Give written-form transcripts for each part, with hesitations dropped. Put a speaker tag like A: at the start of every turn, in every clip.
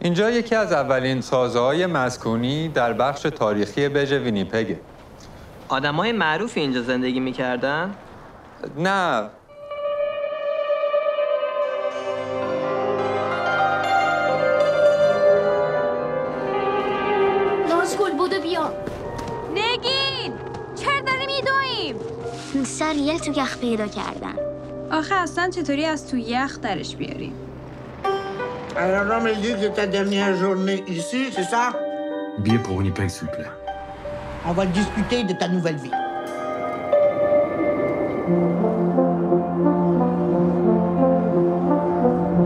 A: اینجا یکی از اولین سازه‌های مسکونی در بخش تاریخی برج وینیپگه.
B: آدمای معروفی اینجا زندگی میکردن؟
A: نه.
C: نازگل بودو بیا.
D: نگین! چرا داریم میدویم؟
C: سر یه تو یخ پیدا کردن.
D: آخه اصلا چطوری از تو یخ درش بیاریم؟
E: Alors, me dit que ta dernière journée ici, c'est ça?
F: Billet pour Winnipeg, s'il vous plaît.
E: On va discuter de ta nouvelle vie.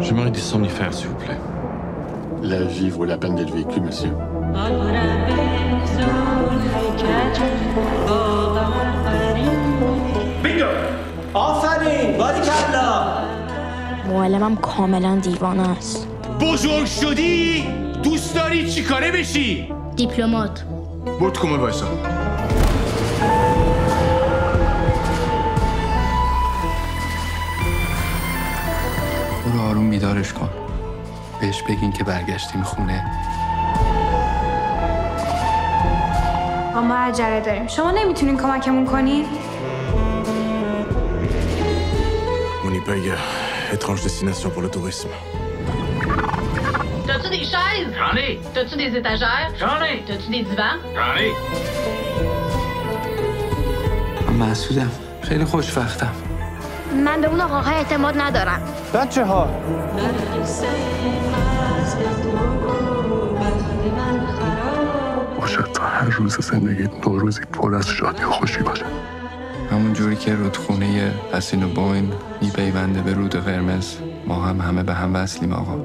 F: J'aimerais des somnifères, s'il vous plaît.
G: La vie vaut la peine d'être vécue, monsieur.
H: Bingo! آفرین! باریکلا!
C: معلمم کاملا دیوانه است.
I: بزرگ شدی؟ دوست داری چی کاره بشی؟
C: دیپلمات.
F: برو کمد وایسا. برو آروم بیدارش کن. بهش بگین که برگشتیم خونه.
D: ما عجله داریم. شما نمیتونین کمکمون کنین؟
F: Winnipeg, étrange destination pour le tourisme.
J: T'as-tu des chaises?
I: J'en ai.
J: T'as-tu des étagères?
I: J'en ai.
J: T'as-tu des divans?
I: J'en ai.
F: من مسعودم. خیلی خوشبختم.
C: من به اون آقاها اعتماد ندارم.
H: بچه ها
G: باشد تا هر روز زندگیت نوروزی پر از شادی و خوشی باشه.
F: همون جوری که رودخونه اسینوبوین میپیونده به رود قرمز، ما هم همه به هم وصلیم آقا.